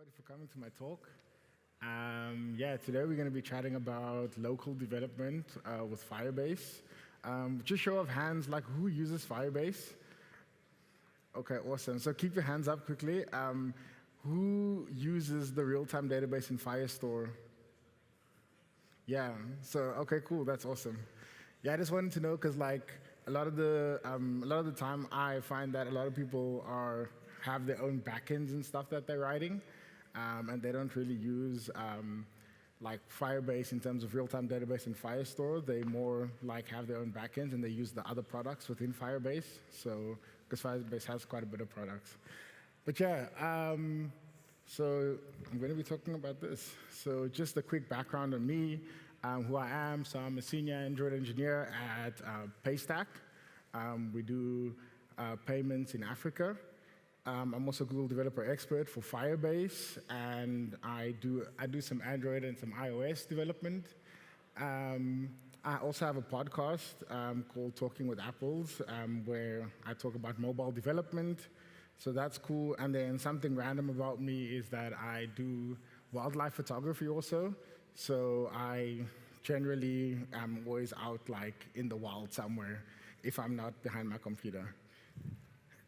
everybody for coming to my talk. Today we're going to be chatting about local development with Firebase. Just show of hands, like who uses Firebase? Okay, awesome. So keep your hands up quickly. Who uses the real-time database in Firestore? Yeah, so okay, cool, that's awesome. Yeah, I just wanted to know because like a lot of the time I find that a lot of people have their own backends and stuff that they're writing, and they don't really use like Firebase in terms of real-time database in Firestore. They more like have their own backends and they use the other products within Firebase. So because Firebase has quite a bit of products. But yeah, so I'm going to be talking about this. So just a quick background on me, who I am. So I'm a senior Android engineer at Paystack. We do payments in Africa. I'm also a Google Developer Expert for Firebase, and I do some Android and some iOS development. I also have a podcast called Talking with Apples, where I talk about mobile development. So that's cool. And then something random about me is that I do wildlife photography also. So I generally am always out like in the wild somewhere if I'm not behind my computer.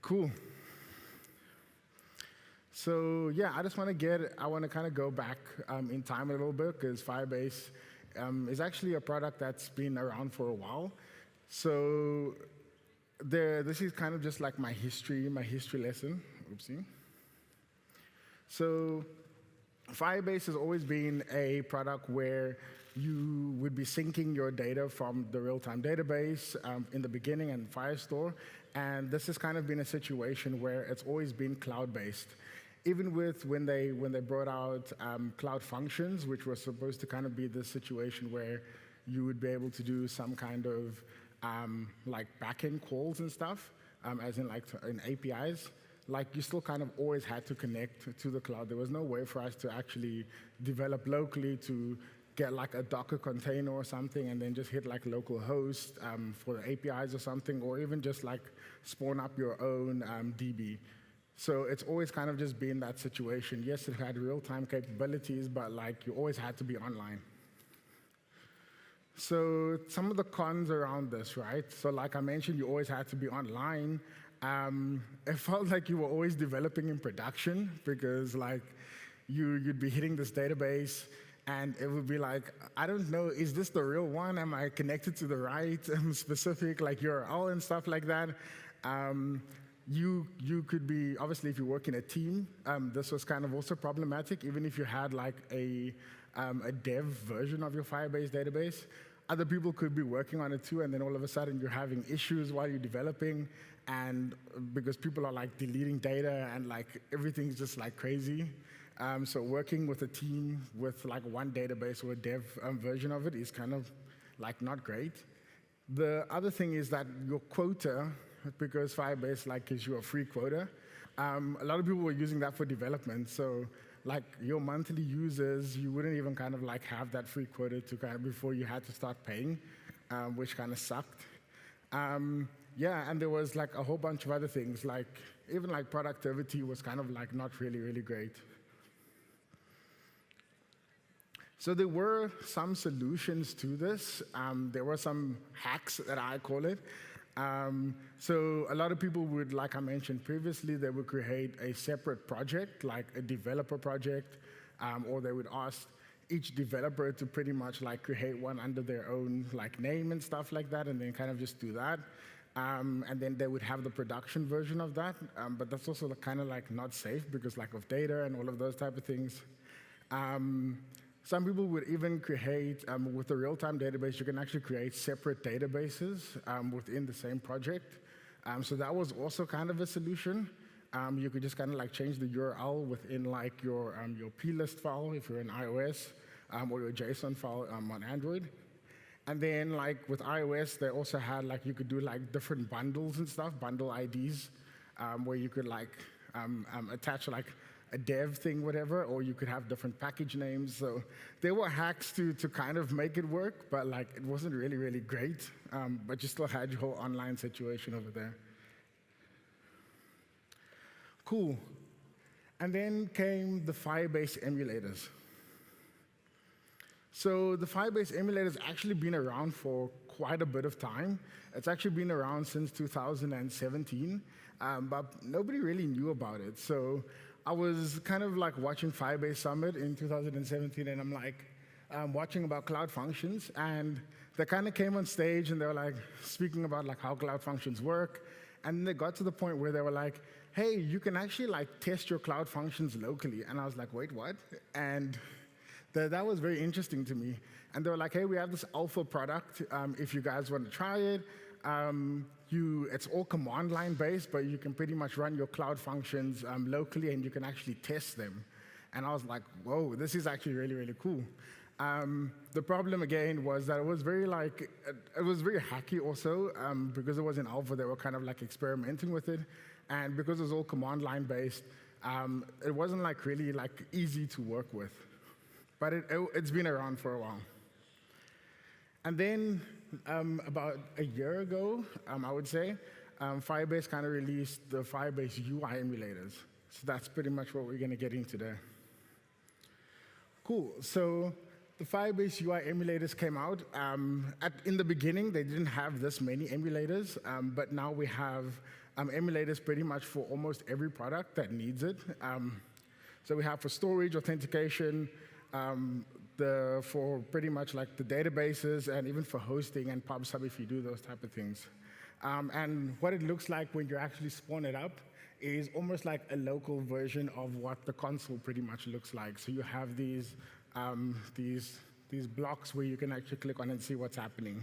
Cool. So yeah, I want to kind of go back in time a little bit because Firebase is actually a product that's been around for a while. So this is kind of just like my history lesson. Oopsie. So Firebase has always been a product where you would be syncing your data from the real-time database in the beginning and Firestore. And this has kind of been a situation where it's always been cloud-based. Even with when they brought out Cloud Functions, which was supposed to kind of be the situation where you would be able to do some kind of like backend calls and stuff, as in like in APIs, like you still kind of always had to connect to the cloud. There was no way for us to actually develop locally to get like a Docker container or something and then just hit like local host for the APIs or something, or even just like spawn up your own DB. So it's always kind of just been that situation. Yes, it had real-time capabilities, but like you always had to be online. So some of the cons around this, right? So like I mentioned, you always had to be online. It felt like you were always developing in production because like you'd be hitting this database and it would be like, I don't know, is this the real one? Am I connected to the right specific like URL and stuff like that? You could be, obviously if you work in a team, this was kind of also problematic, even if you had like a dev version of your Firebase database. Other people could be working on it too, and then all of a sudden you're having issues while you're developing, and because people are like deleting data and like everything's just like crazy. So working with a team with like one database or a dev version of it is kind of like not great. The other thing is that your quota, because Firebase like gives you a free quota, a lot of people were using that for development. So like your monthly users, you wouldn't even kind of like have that free quota to kind of before you had to start paying, which kind of sucked. Yeah, and there was like a whole bunch of other things, like even like productivity was kind of like not really, really great. So there were some solutions to this. There were some hacks that I call it. So a lot of people would, like I mentioned previously, they would create a separate project, like a developer project, or they would ask each developer to pretty much like create one under their own like name and stuff like that, and then kind of just do that. And then they would have the production version of that, but that's also kind of like not safe because like of data and all of those type of things. Some people would even create, with a real-time database, you can actually create separate databases within the same project. So that was also kind of a solution. You could just kind of like change the URL within like your plist file if you're in iOS, or your JSON file on Android. And then like with iOS, they also had like you could do like different bundles and stuff, bundle IDs, where you could like attach like a dev thing, whatever, or you could have different package names. So there were hacks to kind of make it work, but like it wasn't really, really great. But you still had your whole online situation over there. Cool. And then came the Firebase emulators. So the Firebase Emulator has actually been around for quite a bit of time. It's actually been around since 2017, but nobody really knew about it. So I was kind of like watching Firebase Summit in 2017, and I'm like watching about Cloud Functions, and they kind of came on stage, and they were like speaking about like how Cloud Functions work, and they got to the point where they were like, hey, you can actually like test your Cloud Functions locally. And I was like, wait, what? And that was very interesting to me. And they were like, hey, we have this alpha product. If you guys want to try it, it's all command line based, but you can pretty much run your Cloud Functions locally, and you can actually test them. And I was like, whoa, this is actually really, really cool. The problem again was that it was very hacky also, because it was in alpha. They were kind of like experimenting with it, and because it was all command line based, it wasn't like really like easy to work with. But it's been around for a while. And then about a year ago, I would say, Firebase kind of released the Firebase UI Emulators. So that's pretty much what we're going to get into today. Cool. So the Firebase UI Emulators came out. In the beginning, they didn't have this many emulators, but now we have emulators pretty much for almost every product that needs it. So we have for storage, authentication, for pretty much like the databases, and even for hosting and PubSub if you do those type of things. And what it looks like when you actually spawn it up is almost like a local version of what the console pretty much looks like. So you have these blocks where you can actually click on and see what's happening.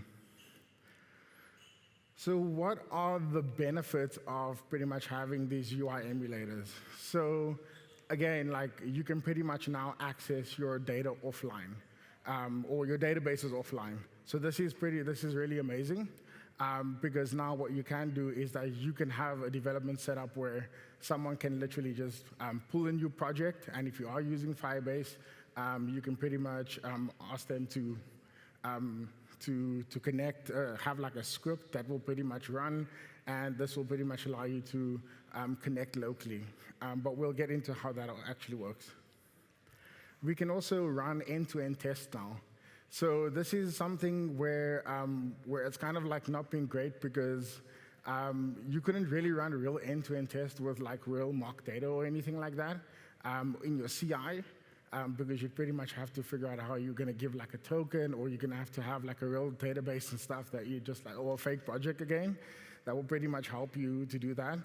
So what are the benefits of pretty much having these UI emulators? So again, like you can pretty much now access your data offline, or your database is offline. So this is really amazing, because now what you can do is that you can have a development setup where someone can literally just pull a new project, and if you are using Firebase, you can pretty much ask them to connect, have like a script that will pretty much run, and this will pretty much allow you to connect locally. But we'll get into how that actually works. We can also run end-to-end tests now. So this is something where it's kind of like not being great, because you couldn't really run a real end-to-end test with like real mock data or anything like that in your CI, because you pretty much have to figure out how you're going to give like a token, or you're going to have like a real database and stuff that you just like, or a fake project again, that will pretty much help you to do that.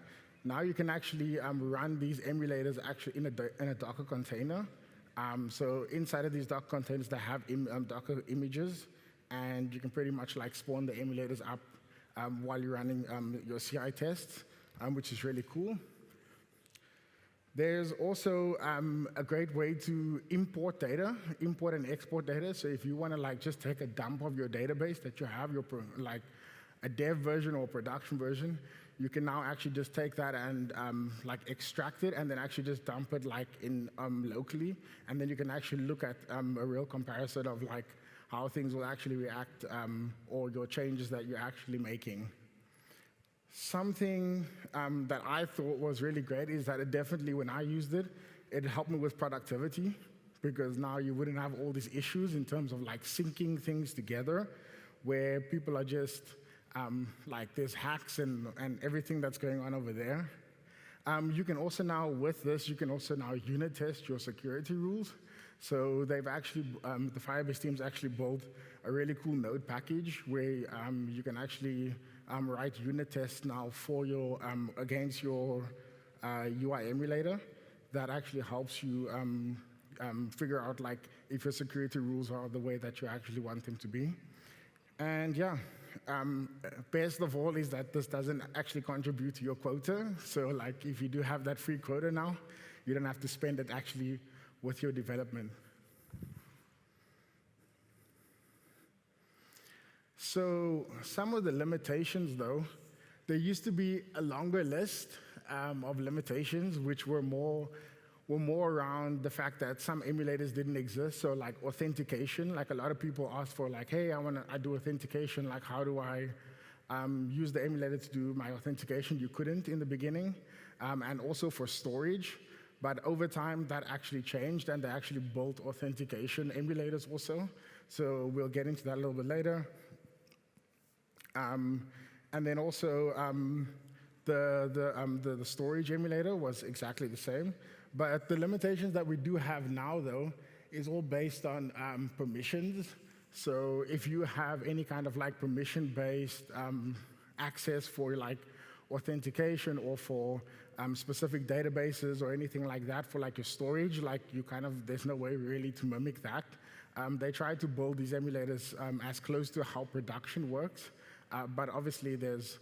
Now you can actually run these emulators actually in a Docker container. So inside of these Docker containers, they have Docker images, and you can pretty much like spawn the emulators up while you're running your CI tests, which is really cool. There's also a great way to import data, import and export data. So if you want to like just take a dump of your database that you have, like a dev version or production version, you can now actually just take that and like extract it, and then actually just dump it like in locally, and then you can actually look at a real comparison of like how things will actually react, or your changes that you're actually making. Something that I thought was really great is that it definitely, when I used it, it helped me with productivity, because now you wouldn't have all these issues in terms of like syncing things together, where people are just like there's hacks and everything that's going on over there. You can also now, with this, you can also now unit test your security rules. So they've actually, the Firebase team's actually built a really cool node package where you can actually write unit tests now for your, against your UI emulator. That actually helps you figure out like if your security rules are the way that you actually want them to be. And yeah. Best of all is that this doesn't actually contribute to your quota. So like if you do have that free quota now, you don't have to spend it actually with your development. So some of the limitations though, there used to be a longer list of limitations which were more around the fact that some emulators didn't exist. So like authentication, like a lot of people ask for like, hey, I do authentication, like how do I use the emulator to do my authentication? You couldn't in the beginning. And also for storage, But over time, that actually changed, and they actually built authentication emulators also. So we'll get into that a little bit later. And then also, the storage emulator was exactly the same. But the limitations that we do have now, though, is all based on permissions. So if you have any kind of like permission-based access for like authentication or for specific databases or anything like that for like your storage, like there's no way really to mimic that. They try to build these emulators as close to how production works, but obviously there's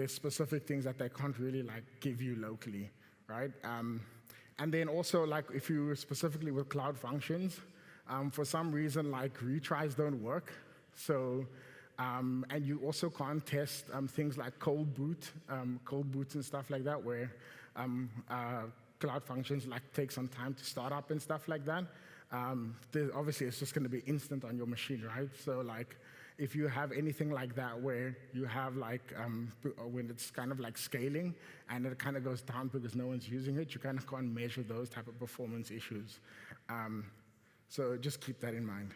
specific things that they can't really like give you locally, right? And then also like if you specifically with cloud functions, for some reason like retries don't work. So and you also can't test things like cold boots and stuff like that, where cloud functions like take some time to start up and stuff like that. Obviously, it's just going to be instant on your machine, right? So like, if you have anything like that, where you have like when it's kind of like scaling and it kind of goes down because no one's using it, you kind of can't measure those type of performance issues. So just keep that in mind.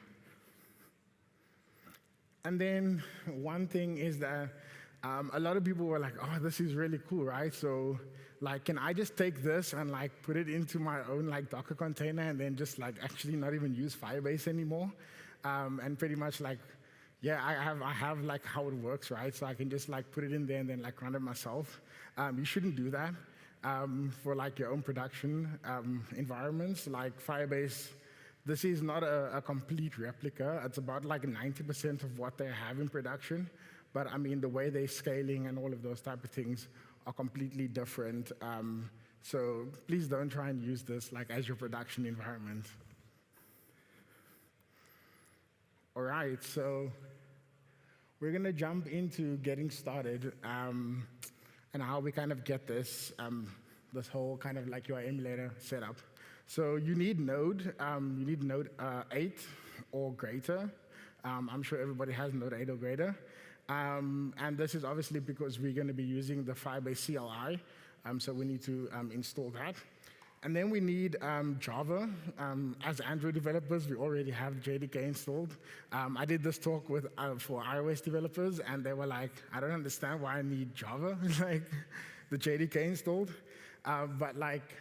And then one thing is that a lot of people were like, oh, this is really cool, right? So like, can I just take this and like put it into my own like Docker container and then just like actually not even use Firebase anymore? And pretty much like, yeah, I have like how it works, right? So I can just like put it in there and then like run it myself. You shouldn't do that for like your own production environments. Like Firebase, this is not a complete replica. It's about like 90% of what they have in production. But I mean, the way they're scaling and all of those type of things are completely different. So please don't try and use this like as your production environment. All right, so we're going to jump into getting started and how we kind of get this whole kind of like UI emulator set up. So you need Node. You need Node 8 or greater. I'm sure everybody has Node 8 or greater. And this is obviously because we're going to be using the Firebase CLI. So we need to install that. And then we need Java. As Android developers, we already have JDK installed. I did this talk with for iOS developers, and they were like, I don't understand why I need Java, like the JDK installed. But like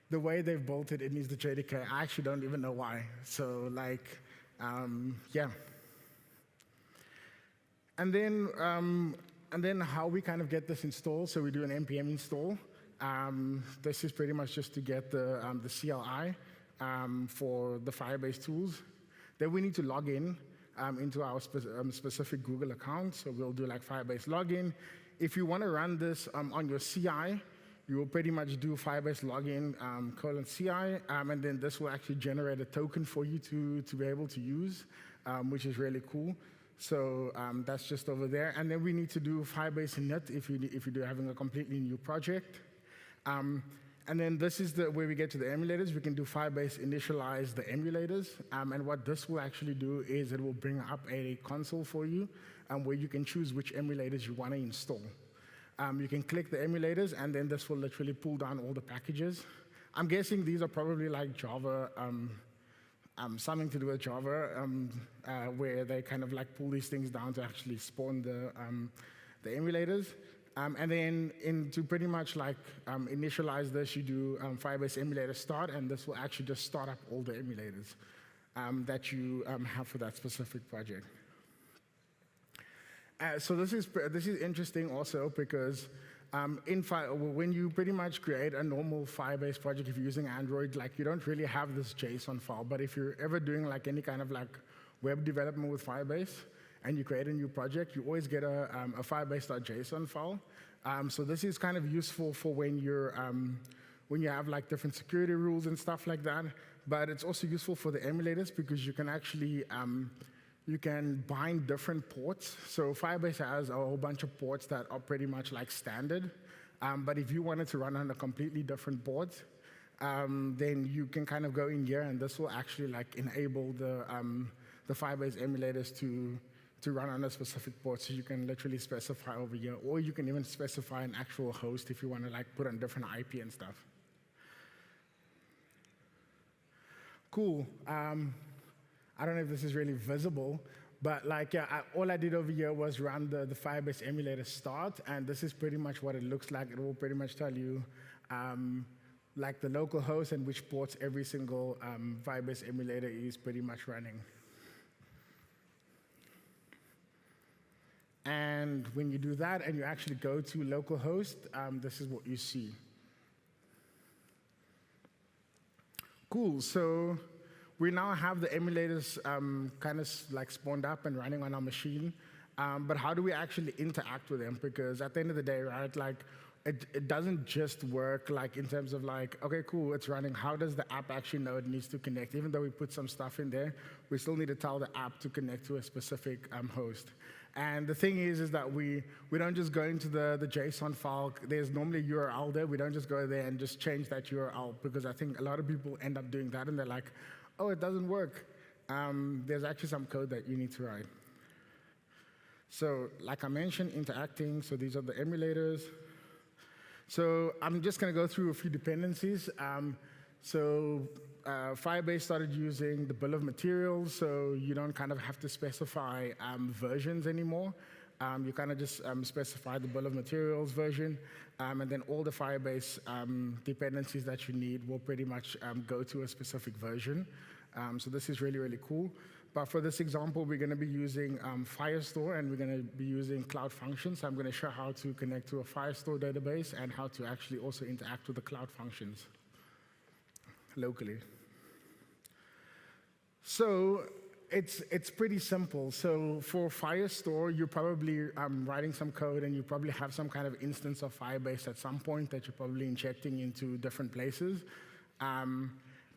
the way they've built it, it needs the JDK. I actually don't even know why. So like, yeah. And then how we kind of get this installed. So we do an npm install. This is pretty much just to get the CLI for the Firebase tools. Then we need to log in into our specific Google account. So we'll do like Firebase login. If you want to run this on your CI, you will pretty much do Firebase login :CI, and then this will actually generate a token for you to be able to use, which is really cool. So that's just over there. And then we need to do Firebase init if you're having a completely new project. And then this is where we get to the emulators. We can do Firebase initialize the emulators. And what this will actually do is it will bring up a console for you where you can choose which emulators you want to install. You can click the emulators, and then this will literally pull down all the packages. I'm guessing these are probably like Java, something to do with Java, where they kind of like pull these things down to actually spawn the emulators. And then to pretty much like initialize this, you do Firebase Emulator start, and this will actually just start up all the emulators that you have for that specific project. So this is interesting also because when you pretty much create a normal Firebase project, if you're using Android, like you don't really have this JSON file. But if you're ever doing like any kind of like web development with Firebase and you create a new project, you always get a firebase.json file. So this is kind of useful for when you have like different security rules and stuff like that. But it's also useful for the emulators because you can actually you can bind different ports. So Firebase has a whole bunch of ports that are pretty much like standard. But if you wanted to run on a completely different port, then you can kind of go in here, and this will actually like enable the Firebase emulators to run on a specific port. So you can literally specify over here, or you can even specify an actual host if you want to like put on different IP and stuff. Cool. I don't know if this is really visible, but like, yeah, all I did over here was run the Firebase Emulator start, and this is pretty much what it looks like. It will pretty much tell you like the local host and which ports every single Firebase Emulator is pretty much running. And when you do that and you actually go to localhost, this is what you see. Cool, so we now have the emulators kind of like spawned up and running on our machine. But how do we actually interact with them? Because at the end of the day, right, like it doesn't just work like in terms of like, okay, cool, it's running. How does the app actually know it needs to connect? Even though we put some stuff in there, we still need to tell the app to connect to a specific host. And the thing is that we don't just go into the JSON file. There's normally a URL there. We don't just go there and just change that URL, because I think a lot of people end up doing that and they're like, oh, it doesn't work. There's actually some code that you need to write. So like I mentioned, interacting. So these are the emulators. So I'm just going to go through a few dependencies. Firebase started using the bill of materials, so you don't kind of have to specify versions anymore. You kind of just specify the bill of materials version, and then all the Firebase dependencies that you need will pretty much go to a specific version. So this is really, really cool. But for this example, we're going to be using Firestore, and we're going to be using Cloud Functions. So I'm going to show how to connect to a Firestore database and how to actually also interact with the Cloud Functions locally. So it's pretty simple. So for Firestore, you're probably writing some code, and you probably have some kind of instance of Firebase at some point that you're probably injecting into different places.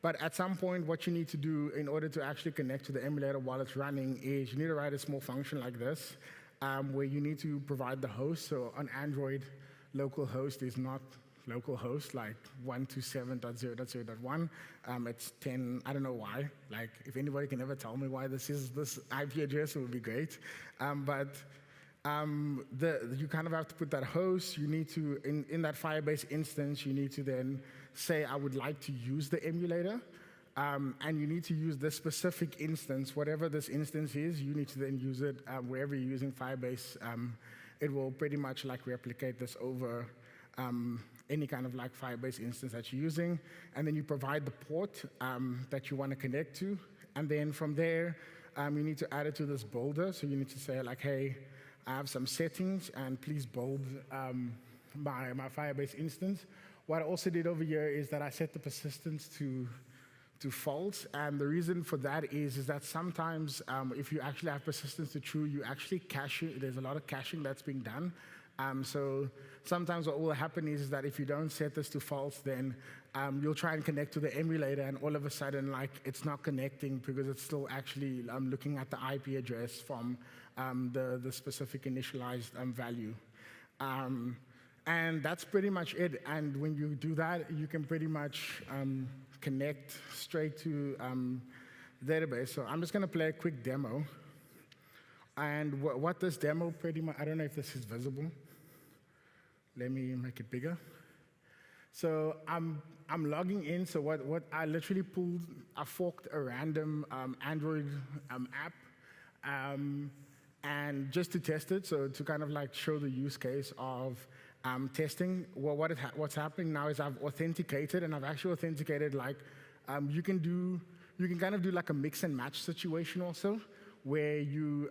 But at some point, what you need to do in order to actually connect to the emulator while it's running is you need to write a small function like this, where you need to provide the host. So on Android, localhost is not localhost, like 127.0.0.1. It's 10, I don't know why. Like, if anybody can ever tell me why this is this IP address, it would be great. You kind of have to put that host. You need to, in that Firebase instance, you need to then say, I would like to use the emulator. And you need to use this specific instance. Whatever this instance is, you need to then use it wherever you're using Firebase. It will pretty much like replicate this over any kind of like Firebase instance that you're using. And then you provide the port that you want to connect to. And then from there, you need to add it to this builder. So you need to say like, hey, I have some settings, and please build my Firebase instance. What I also did over here is that I set the persistence to false, and the reason for that is that sometimes if you actually have persistence to true, you actually cache it. There's a lot of caching that's being done. So sometimes what will happen is that if you don't set this to false, then you'll try and connect to the emulator, and all of a sudden, like, it's not connecting because it's still actually looking at the IP address from the specific initialized value. And that's pretty much it. And when you do that, you can pretty much connect straight to the database. So I'm just going to play a quick demo. And what this demo pretty much, I don't know if this is visible. Let me make it bigger. So I'm logging in. So what I literally pulled, I forked a random Android app, and just to test it, so to kind of like show the use case of testing. Well, what's happening now is I've authenticated, and I've actually authenticated like you can kind of do like a mix and match situation also, where you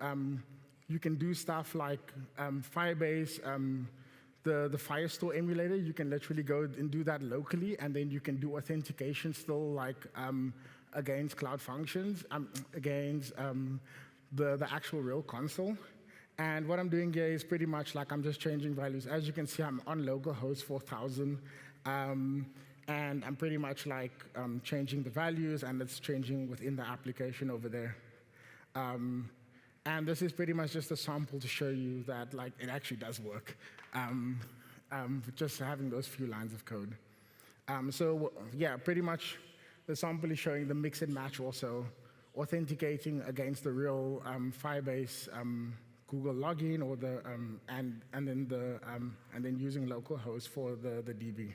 can do stuff like Firebase, the Firestore emulator. You can literally go and do that locally, and then you can do authentication still like against Cloud Functions, against the actual real console. And what I'm doing here is pretty much like I'm just changing values. As you can see, I'm on localhost 4000, and I'm pretty much like changing the values, and it's changing within the application over there. And this is pretty much just a sample to show you that like it actually does work, just having those few lines of code. So yeah, pretty much the sample is showing the mix and match also, authenticating against the real Firebase Google login, or the and then using localhost for the DB.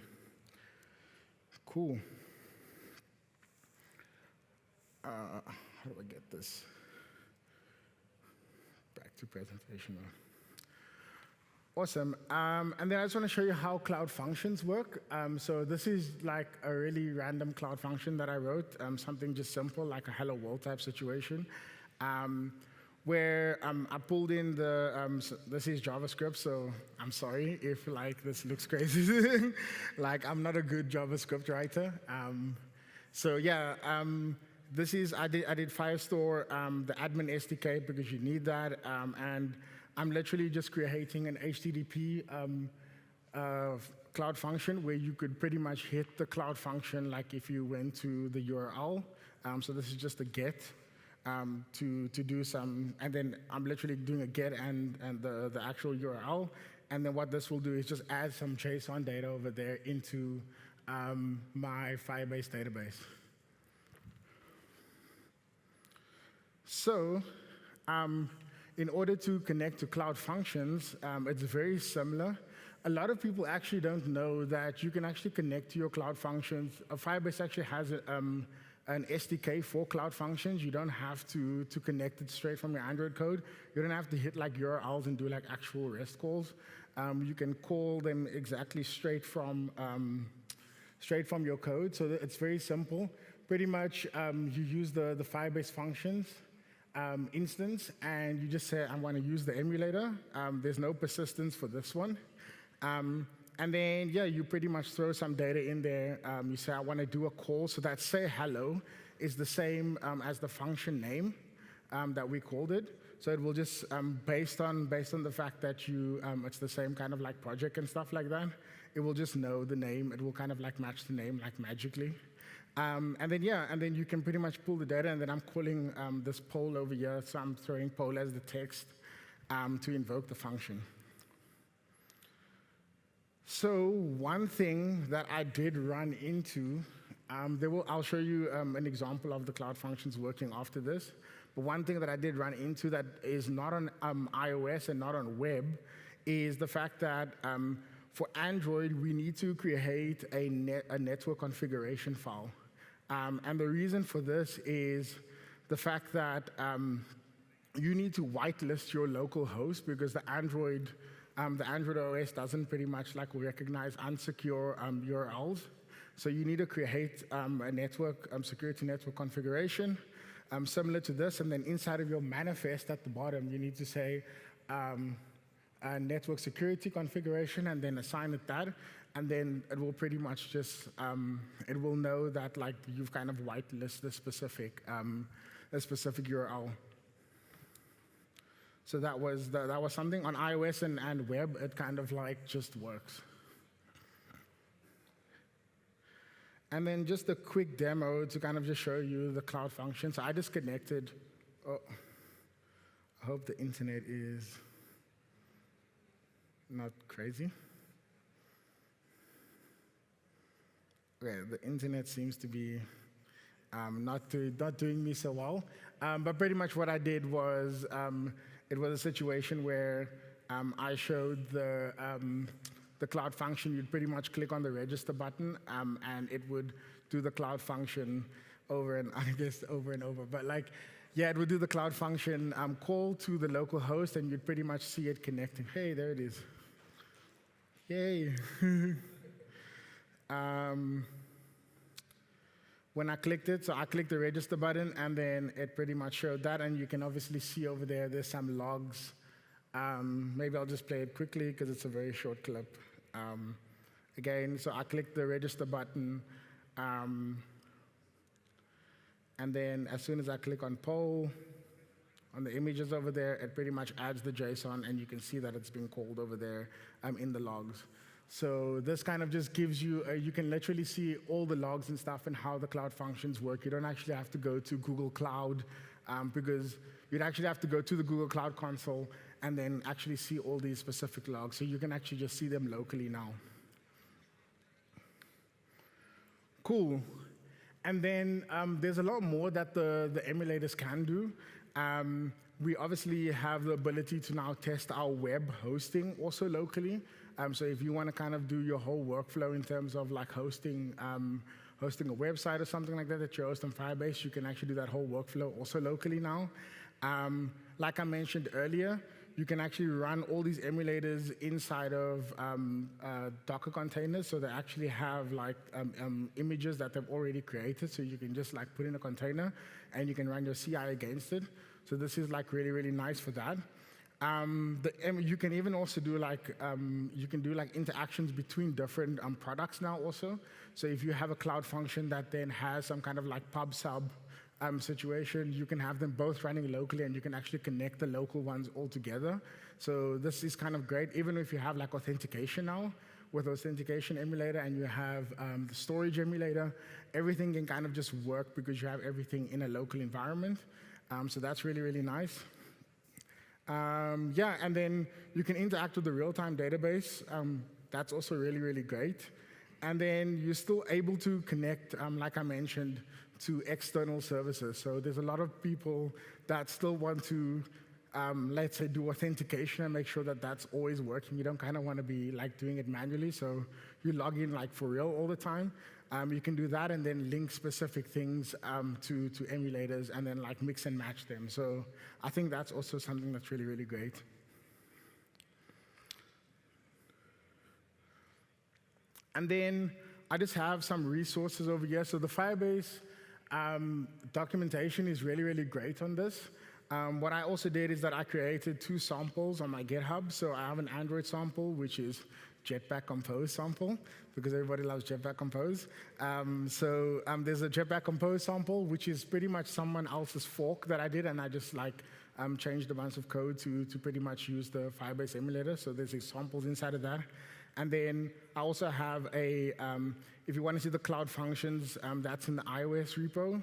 Cool. how do I get this back to presentation mode? Awesome. And then I just want to show you how Cloud Functions work. So this is like a really random Cloud Function that I wrote, something just simple, like a hello world type situation, where I pulled in the, this is JavaScript, so I'm sorry if like this looks crazy. Like I'm not a good JavaScript writer. So yeah, this is, I did Firestore, the admin SDK, because you need that, and I'm literally just creating an HTTP Cloud Function where you could pretty much hit the Cloud Function like if you went to the URL. So this is just a get to do some, and then I'm literally doing a get and the actual URL. And then what this will do is just add some JSON data over there into my Firebase database. So, in order to connect to Cloud Functions, it's very similar. A lot of people actually don't know that you can actually connect to your Cloud Functions. Firebase actually has an SDK for Cloud Functions. You don't have to connect it straight from your Android code. You don't have to hit like URLs and do like actual REST calls. You can call them exactly straight from your code. So it's very simple. Pretty much, you use the Firebase functions instance, and you just say, I want to use the emulator. There's no persistence for this one. And then, yeah, you pretty much throw some data in there. You say, I want to do a call. So that say hello is the same as the function name that we called it. So it will just, based on the fact that you, it's the same kind of like project and stuff like that, it will just know the name. It will kind of like match the name like magically. And then, yeah, and then you can pretty much pull the data, and then I'm calling this poll over here. So I'm throwing poll as the text to invoke the function. So one thing that I did run into, I'll show you an example of the Cloud Functions working after this. But one thing that I did run into that is not on iOS and not on web is the fact that for Android, we need to create a network configuration file. And the reason for this is the fact that you need to whitelist your local host because the Android OS doesn't pretty much like recognize unsecure URLs. So you need to create a network security network configuration similar to this, and then inside of your manifest at the bottom, you need to say a network security configuration, and then assign it that, and then it will pretty much just it will know that like you've kind of whitelisted a specific URL. So that was something on iOS and web. It kind of like just works. And then just a quick demo to kind of just show you the Cloud Function. So I just connected. Oh, I hope the internet is not crazy. Okay, the internet seems to be not doing me so well. But pretty much what I did was it was a situation where I showed the Cloud Function. You'd pretty much click on the register button, and it would do the Cloud Function over and over. But like, yeah, it would do the Cloud Function call to the local host, and you'd pretty much see it connecting. Hey, there it is. Yay. When I clicked it, so I clicked the register button, and then it pretty much showed that, and you can obviously see over there's some logs. Maybe I'll just play it quickly because it's a very short clip. Again, so I clicked the register button, and then as soon as I click on poll, on the images over there, it pretty much adds the JSON, and you can see that it's being called over there in the logs. So this kind of just gives you, you can literally see all the logs and stuff and how the Cloud Functions work. You don't actually have to go to Google Cloud because you'd actually have to go to the Google Cloud Console and then actually see all these specific logs. So you can actually just see them locally now. Cool. And then there's a lot more that the emulators can do. We obviously have the ability to now test our web hosting also locally. So if you want to kind of do your whole workflow in terms of like hosting hosting a website or something like that you host on Firebase, you can actually do that whole workflow also locally now. Like I mentioned earlier, you can actually run all these emulators inside of Docker containers, so they actually have like images that they've already created, so you can just like put in a container and you can run your CI against it. So this is like really, really nice for that. You can even also do like interactions between different products now also. So if you have a cloud function that then has some kind of like pub sub situation, you can have them both running locally and you can actually connect the local ones all together. So this is kind of great, even if you have like authentication now with authentication emulator and you have the storage emulator, everything can kind of just work because you have everything in a local environment. So that's really, really nice. Yeah, and then you can interact with the real-time database. That's also really, really great. And then you're still able to connect, like I mentioned, to external services. So there's a lot of people that still want to, let's say, do authentication and make sure that that's always working. You don't kind of want to be like doing it manually, so you log in like for real all the time. You can do that and then link specific things to emulators and then like mix and match them. So I think that's also something that's really, really great. And then I just have some resources over here. So the Firebase documentation is really, really great on this. What I also did is that I created 2 samples on my GitHub. So I have an Android sample, which is Jetpack Compose sample, because everybody loves Jetpack Compose. There's a Jetpack Compose sample, which is pretty much someone else's fork that I did, and I just like changed a bunch of code to pretty much use the Firebase emulator. So there's samples inside of that. And then I also have a, if you want to see the cloud functions, that's in the iOS repo.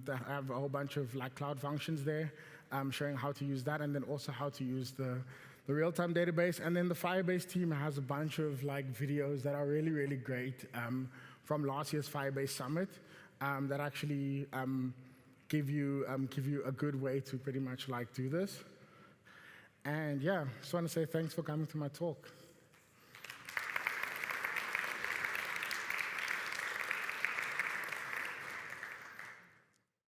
They have a whole bunch of like cloud functions there, showing how to use that, and then also how to use the real-time database. And then the Firebase team has a bunch of like videos that are really, really great from last year's Firebase Summit that actually give you a good way to pretty much like do this. And yeah, just want to say thanks for coming to my talk.